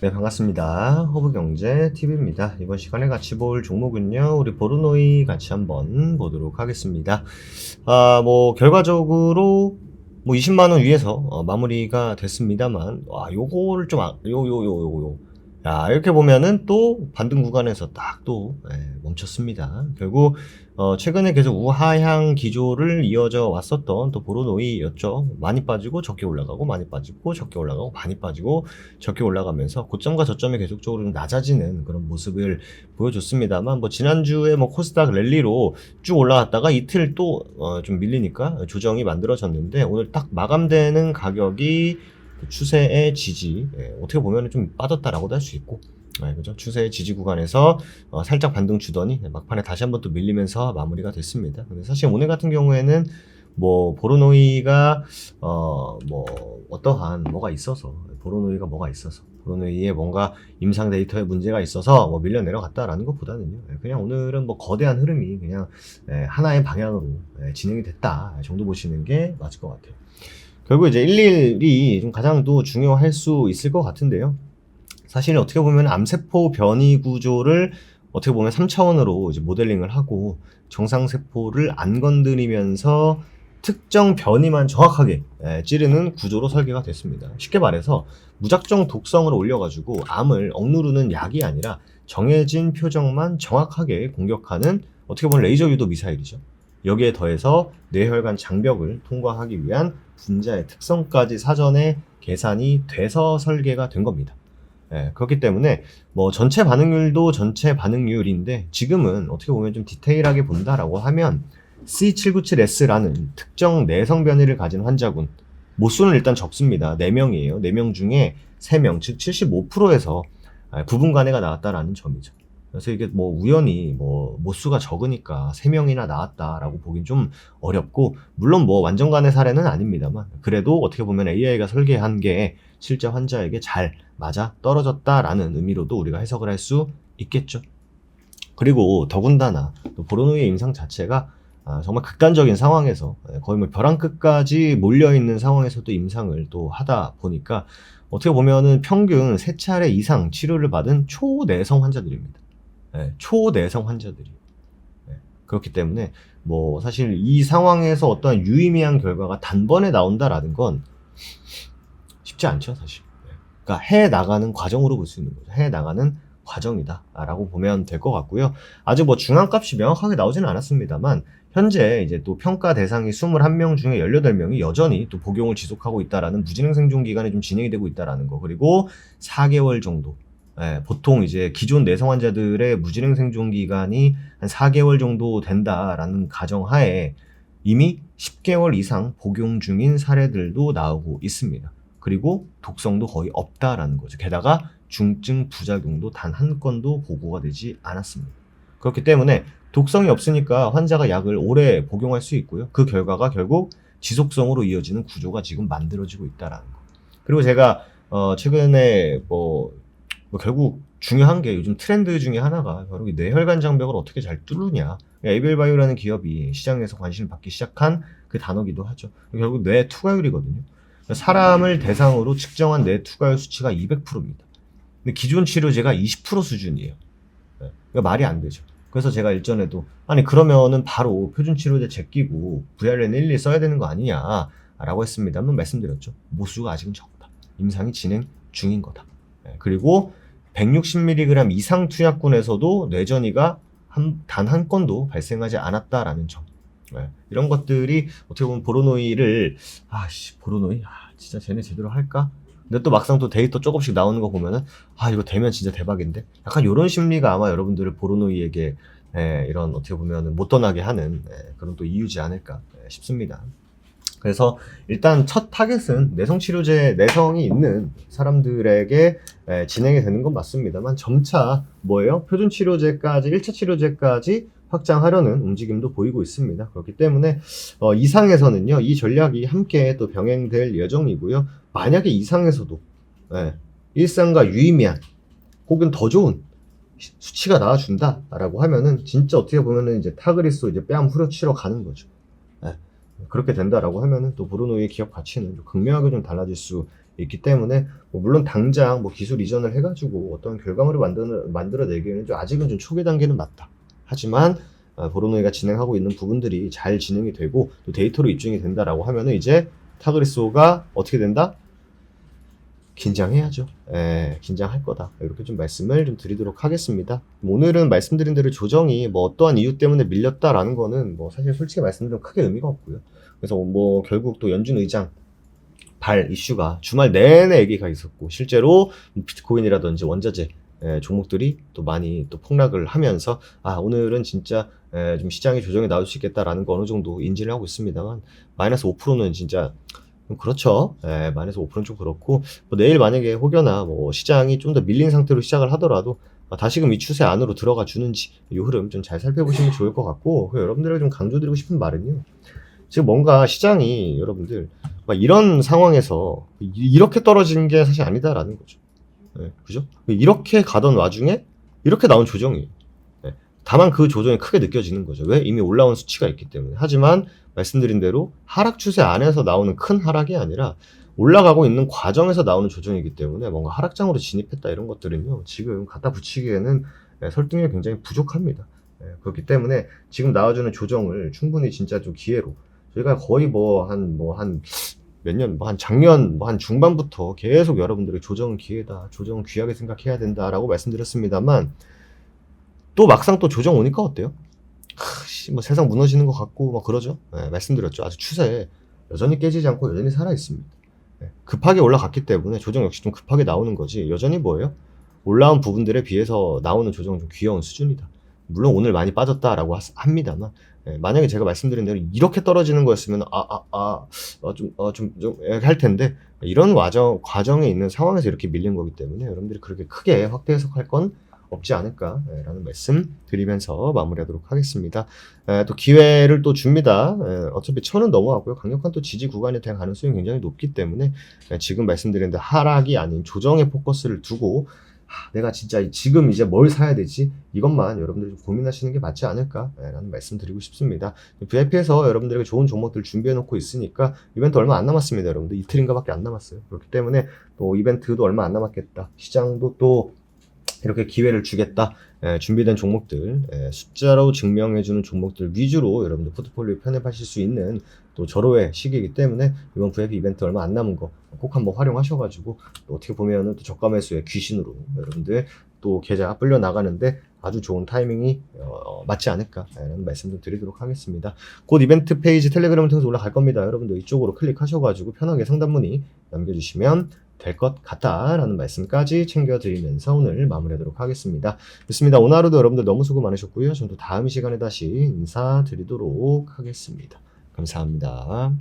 네, 반갑습니다. 허브경제TV입니다. 이번 시간에 같이 볼 종목은요, 우리 보르노이 같이 한번 보도록 하겠습니다. 결과적으로, 20만원 위에서, 마무리가 됐습니다만, 요거를 좀, 요거. 야, 이렇게 보면은 또 반등 구간에서 딱 또, 멈췄습니다. 결국, 최근에 계속 우하향 기조를 이어져 왔었던 또 보르노이였죠. 많이 빠지고 적게 올라가고, 많이 빠지고, 적게 올라가고, 많이 빠지고, 적게 올라가면서 고점과 저점이 계속적으로 좀 낮아지는 그런 모습을 보여줬습니다만, 지난주에 코스닥 랠리로 쭉 올라갔다가 이틀 또, 좀 밀리니까 조정이 만들어졌는데, 오늘 딱 마감되는 가격이 추세의 지지, 어떻게 보면 좀 빠졌다라고도 할 수 있고, 그죠? 추세의 지지 구간에서 살짝 반등 주더니 막판에 다시 한번 또 밀리면서 마무리가 됐습니다. 근데 사실 오늘 같은 경우에는 보르노이가 어떠한 뭐가 있어서 보르노이에 뭔가 임상 데이터에 문제가 있어서 밀려 내려갔다라는 것보다는요, 그냥 오늘은 거대한 흐름이 그냥 하나의 방향으로 진행이 됐다 정도 보시는 게 맞을 것 같아요. 결국 이제 일일이 좀 가장 또 중요할 수 있을 것 같은데요. 사실 어떻게 보면 암세포 변이 구조를 어떻게 보면 3차원으로 이제 모델링을 하고 정상세포를 안 건드리면서 특정 변이만 정확하게 찌르는 구조로 설계가 됐습니다. 쉽게 말해서 무작정 독성을 올려가지고 암을 억누르는 약이 아니라 정해진 표적만 정확하게 공격하는 어떻게 보면 레이저 유도 미사일이죠. 여기에 더해서 뇌혈관 장벽을 통과하기 위한 분자의 특성까지 사전에 계산이 돼서 설계가 된 겁니다. 그렇기 때문에 전체 반응률도 전체 반응률인데 지금은 어떻게 보면 좀 디테일하게 본다라고 하면 C797S라는 특정 내성 변이를 가진 환자군, 모수는 일단 적습니다. 4명이에요. 4명 중에 3명, 즉 75%에서 구분간해가 나왔다라는 점이죠. 그래서 이게 우연히 모수가 적으니까 3명이나 나왔다라고 보긴 좀 어렵고, 물론 완전 간의 사례는 아닙니다만, 그래도 어떻게 보면 AI가 설계한 게 실제 환자에게 잘 맞아 떨어졌다라는 의미로도 우리가 해석을 할 수 있겠죠. 그리고 더군다나 또 보르노이의 임상 자체가 정말 극단적인 상황에서 거의 벼랑 끝까지 몰려있는 상황에서도 임상을 또 하다 보니까 어떻게 보면은 평균 3차례 이상 치료를 받은 초내성 환자들입니다. 초내성 환자들이. 그렇기 때문에 사실 이 상황에서 어떠한 유의미한 결과가 단번에 나온다라는 건 쉽지 않죠, 사실. 그러니까 해 나가는 과정으로 볼 수 있는 거죠. 해 나가는 과정이다라고 보면 될 것 같고요. 아직 중앙값이 명확하게 나오지는 않았습니다만 현재 이제 또 평가 대상이 21명 중에 18명이 여전히 또 복용을 지속하고 있다라는 무진행 생존 기간이 좀 진행이 되고 있다라는 거. 그리고 4개월 정도. 보통 이제 기존 내성 환자들의 무진행 생존 기간이 한 4개월 정도 된다라는 가정하에 이미 10개월 이상 복용 중인 사례들도 나오고 있습니다. 그리고 독성도 거의 없다라는 거죠. 게다가 중증 부작용도 단 한 건도 보고가 되지 않았습니다. 그렇기 때문에 독성이 없으니까 환자가 약을 오래 복용할 수 있고요. 그 결과가 결국 지속성으로 이어지는 구조가 지금 만들어지고 있다라는 거. 그리고 제가 최근에 결국 중요한 게 요즘 트렌드 중에 하나가 바로 이 뇌혈관 장벽을 어떻게 잘 뚫느냐. 에이벨바이오라는 기업이 시장에서 관심을 받기 시작한 그 단어기도 하죠. 결국 뇌 투과율이거든요. 사람을 대상으로 측정한 뇌 투과율 수치가 200%입니다. 근데 기존 치료제가 20% 수준이에요. 그러니까 말이 안 되죠. 그래서 제가 일전에도 그러면은 바로 표준 치료제 제끼고 VRN11 써야 되는 거 아니냐라고 했습니다만 말씀드렸죠. 모수가 아직은 적다. 임상이 진행 중인 거다. 그리고 160mg 이상 투약군에서도 뇌전이가 단 한 건도 발생하지 않았다라는 점. 이런 것들이 어떻게 보면 보르노이를 보르노이 진짜 쟤네 제대로 할까? 근데 또 막상 또 데이터 조금씩 나오는 거 보면은 이거 되면 진짜 대박인데, 약간 이런 심리가 아마 여러분들을 보르노이에게 이런 어떻게 보면은 못 떠나게 하는 그런 또 이유지 않을까 싶습니다. 그래서 일단 첫 타겟은 내성치료제, 내성이 있는 사람들에게 진행이 되는 건 맞습니다만 점차 표준 치료제까지, 1차 치료제까지 확장하려는 움직임도 보이고 있습니다. 그렇기 때문에 이상에서는요, 이 전략이 함께 또 병행될 예정이고요. 만약에 이상에서도 일상과 유의미한 혹은 더 좋은 수치가 나와준다라고 하면은 진짜 어떻게 보면은 이제 타그리스 이제 뺨 후려치러 가는 거죠. 그렇게 된다라고 하면은 또 보르노이의 기업 가치는 좀 극명하게 좀 달라질 수 있기 때문에 뭐 물론 당장 뭐 기술 이전을 해가지고 어떤 결과물을 만들어내기에는 좀 아직은 좀 초기 단계는 맞다. 하지만 보로노이가 진행하고 있는 부분들이 잘 진행이 되고 또 데이터로 입증이 된다라고 하면은 이제 타그리소가 어떻게 된다? 긴장해야죠. 긴장할 거다. 이렇게 좀 말씀을 좀 드리도록 하겠습니다. 오늘은 말씀드린 대로 조정이 뭐 어떠한 이유 때문에 밀렸다라는 거는 뭐 사실 솔직히 말씀드리면 크게 의미가 없고요. 그래서 뭐 결국 또 연준 의장 발 이슈가 주말 내내 얘기가 있었고 실제로 비트코인이라든지 원자재 종목들이 또 많이 또 폭락을 하면서 오늘은 진짜 좀 시장의 조정이 나올 수 있겠다라는 거 어느 정도 인지를 하고 있습니다만 마이너스 5%는 진짜 그렇죠. 마이너스 5%는 좀 그렇고 뭐 내일 만약에 혹여나 뭐 시장이 좀 더 밀린 상태로 시작을 하더라도 다시금 이 추세 안으로 들어가 주는지 이 흐름 좀 잘 살펴보시면 좋을 것 같고 여러분들에게 좀 강조드리고 싶은 말은요. 지금 뭔가 시장이 여러분들 막 이런 상황에서 이렇게 떨어지는 게 사실 아니다라는 거죠. 그죠? 이렇게 가던 와중에 이렇게 나온 조정이에요. 다만 그 조정이 크게 느껴지는 거죠. 왜? 이미 올라온 수치가 있기 때문에. 하지만 말씀드린 대로 하락 추세 안에서 나오는 큰 하락이 아니라 올라가고 있는 과정에서 나오는 조정이기 때문에 뭔가 하락장으로 진입했다 이런 것들은요. 지금 갖다 붙이기에는 설득력이 굉장히 부족합니다. 그렇기 때문에 지금 나와주는 조정을 충분히 진짜 좀 기회로 저희가 거의 몇 년, 한 작년, 한 중반부터 계속 여러분들의 조정은 기회다, 조정은 귀하게 생각해야 된다라고 말씀드렸습니다만, 또 막상 또 조정 오니까 어때요? 뭐 세상 무너지는 것 같고, 막 그러죠? 말씀드렸죠. 아주 추세 여전히 깨지지 않고 여전히 살아있습니다. 급하게 올라갔기 때문에 조정 역시 좀 급하게 나오는 거지, 여전히 뭐예요? 올라온 부분들에 비해서 나오는 조정은 좀 귀여운 수준이다. 물론 오늘 많이 빠졌다라고 합니다만, 만약에 제가 말씀드린 대로 이렇게 떨어지는 거였으면 좀 할 텐데 이런 과정에 있는 상황에서 이렇게 밀린 거기 때문에 여러분들이 그렇게 크게 확대 해석할 건 없지 않을까라는 말씀 드리면서 마무리하도록 하겠습니다. 또 기회를 또 줍니다. 어차피 1000은 넘어가고요. 강력한 또 지지 구간이 될 가능성이 굉장히 높기 때문에 지금 말씀드린 대로 하락이 아닌 조정에 포커스를 두고 내가 진짜 지금 이제 뭘 사야 되지? 이것만 여러분들이 좀 고민하시는 게 맞지 않을까라는 말씀 드리고 싶습니다. VIP에서 여러분들에게 좋은 종목들 준비해 놓고 있으니까 이벤트 얼마 안 남았습니다. 여러분들 이틀인가 밖에 안 남았어요. 그렇기 때문에 또 이벤트도 얼마 안 남았겠다. 시장도 또 이렇게 기회를 주겠다. 준비된 종목들, 숫자로 증명해주는 종목들 위주로 여러분들 포트폴리오 편입하실 수 있는 또 절호의 시기이기 때문에 이번 VIP 이벤트 얼마 안 남은 거 꼭 한번 활용하셔가지고 또 어떻게 보면은 또 저가 매수의 귀신으로 여러분들 또 계좌 불려 나가는데 아주 좋은 타이밍이 맞지 않을까라는 말씀 좀 드리도록 하겠습니다. 곧 이벤트 페이지 텔레그램을 통해서 올라갈 겁니다. 여러분들 이쪽으로 클릭하셔가지고 편하게 상담 문의 남겨주시면 될 것 같다라는 말씀까지 챙겨드리면서 오늘 마무리하도록 하겠습니다. 좋습니다. 오늘 하루도 여러분들 너무 수고 많으셨고요. 저는 또 다음 시간에 다시 인사드리도록 하겠습니다. 감사합니다.